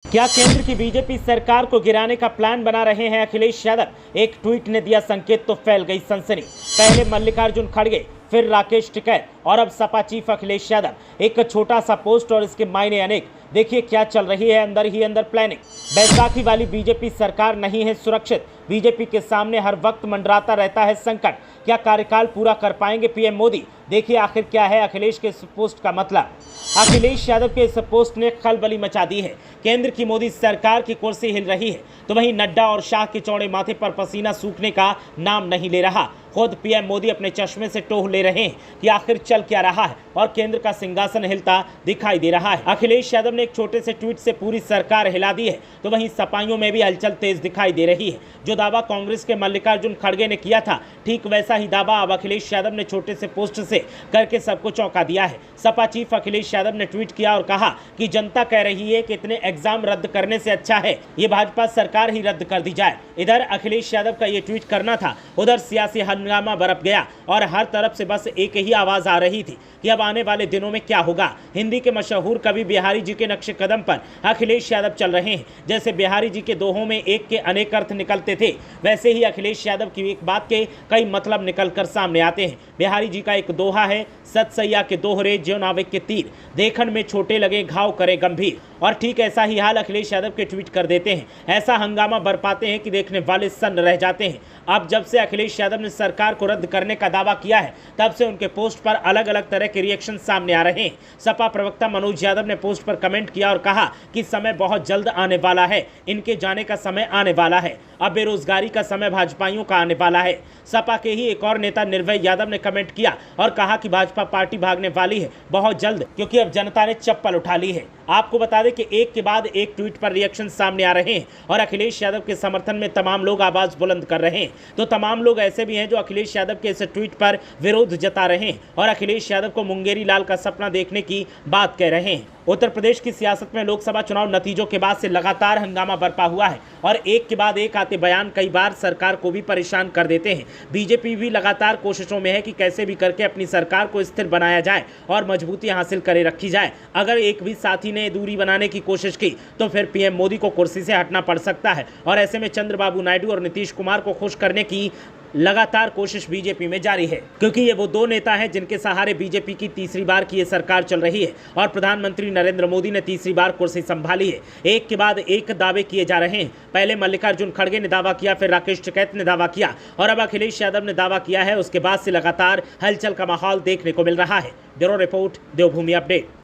क्या केंद्र की बीजेपी सरकार को गिराने का प्लान बना रहे हैं अखिलेश यादव? एक ट्वीट ने दिया संकेत तो फैल गई सनसनी। पहले मल्लिकार्जुन खड़गे, फिर राकेश टिकैत और अब सपा चीफ अखिलेश यादव। एक छोटा सा पोस्ट और इसके मायने अनेक। देखिए क्या चल रही है अंदर ही अंदर प्लानिंग। बैसाखी वाली बीजेपी सरकार नहीं है सुरक्षित। बीजेपी के सामने हर वक्त मंडराता रहता है संकट। क्या कार्यकाल पूरा कर पाएंगे पीएम मोदी? देखिए आखिर क्या है अखिलेश के इस पोस्ट का मतलब। अखिलेश यादव के इस पोस्ट ने खलबली मचा दी है। केंद्र की मोदी सरकार की कुर्सी हिल रही है तो वहीं नड्डा और शाह के चौड़े माथे पर पसीना सूखने का नाम नहीं ले रहा। खुद पीएम मोदी अपने चश्मे से टोह ले रहे हैं कि आखिर चल क्या रहा है और केंद्र का सिंहासन हिलता दिखाई दे रहा है। अखिलेश यादव ने एक छोटे से ट्वीट से पूरी सरकार हिला दी है तो वहीं सपाइयों में भी हलचल तेज दिखाई दे रही है। जो दावा कांग्रेस के मल्लिकार्जुन खड़गे ने किया था, ठीक वैसा ही दावा अब अखिलेश यादव ने छोटे से पोस्ट से करके सबको चौंका दिया है। सपा चीफ अखिलेश यादव ने ट्वीट किया और कहा कि जनता कह रही है कि इतने एग्जाम रद्द करने से अच्छा है ये भाजपा सरकार ही रद्द कर दी जाए। इधर अखिलेश यादव का ये ट्वीट करना था, उधर सियासी हंगामा बरप गया और हर तरफ से बस एक ही आवाज आ रही थी कि अब आने वाले दिनों में क्या होगा। हिंदी के मशहूर कवि बिहारी जी के नक्शे कदम पर अखिलेश यादव चल रहे हैं। जैसे बिहारी जी के दोहों में एक के अनेक अर्थ निकलते थे, वैसे ही अखिलेश यादव की एक बात के कई मतलब निकलकर सामने आते हैं। बिहारी जी का एक दोहा है, सत सैया के दोहरे ज्यों नावे के तीर, देखन में छोटे लगे घाव करे गंभीर। और ठीक ऐसा ही हाल अखिलेश यादव के ट्वीट कर देते हैं। ऐसा हंगामा बरपाते हैं कि देखने वाले सन्न रह जाते हैं। अब जब से अखिलेश यादव ने सरकार को रद्द करने का दावा किया है तब से उनके पोस्ट पर अलग अलग तरह के रिएक्शन सामने आ रहे हैं। सपा प्रवक्ता मनोज यादव ने पोस्ट पर कमेंट किया और कहा कि समय बहुत जल्द आने वाला है, इनके जाने का समय आने वाला है, अब बेरोजगारी का समय भाजपाइयों का आने वाला है। सपा के ही एक और नेता निर्भय यादव ने कमेंट किया और कहा कि भाजपा पार्टी भागने वाली है बहुत जल्द, क्योंकि अब जनता ने चप्पल उठा ली है। आपको बता दें कि एक के बाद एक ट्वीट पर रिएक्शन सामने आ रहे हैं और अखिलेश यादव के समर्थन में तमाम लोग आवाज बुलंद कर रहे हैं। तो तमाम लोग ऐसे भी हैं जो अखिलेश यादव के इस ट्वीट पर विरोध जता रहे हैं और अखिलेश यादव को मुंगेरी लाल का सपना देखने की बात कह रहे हैं। उत्तर प्रदेश की सियासत में लोकसभा चुनाव नतीजों के बाद से लगातार हंगामा बरपा हुआ है और एक के बाद एक आते बयान कई बार सरकार को भी परेशान कर देते हैं। बीजेपी भी लगातार कोशिशों में है कि कैसे भी करके अपनी सरकार को स्थिर बनाया जाए और मजबूती हासिल करे रखी जाए। अगर एक भी साथी ने दूरी बनाने की कोशिश की तो फिर पीएम मोदी को कुर्सी से हटना पड़ सकता है और ऐसे में चंद्रबाबू नायडू और नीतीश कुमार को खुश करने की लगातार कोशिश बीजेपी में जारी है, क्योंकि ये वो दो नेता हैं जिनके सहारे बीजेपी की तीसरी बार की ये सरकार चल रही है और प्रधानमंत्री नरेंद्र मोदी ने तीसरी बार कुर्सी संभाली है। एक के बाद एक दावे किए जा रहे हैं। पहले मल्लिकार्जुन खड़गे ने दावा किया, फिर राकेश टिकैत ने दावा किया और अब अखिलेश यादव ने दावा किया है। उसके बाद से लगातार हलचल का माहौल देखने को मिल रहा है। ब्यूरो रिपोर्ट, देवभूमि अपडेट।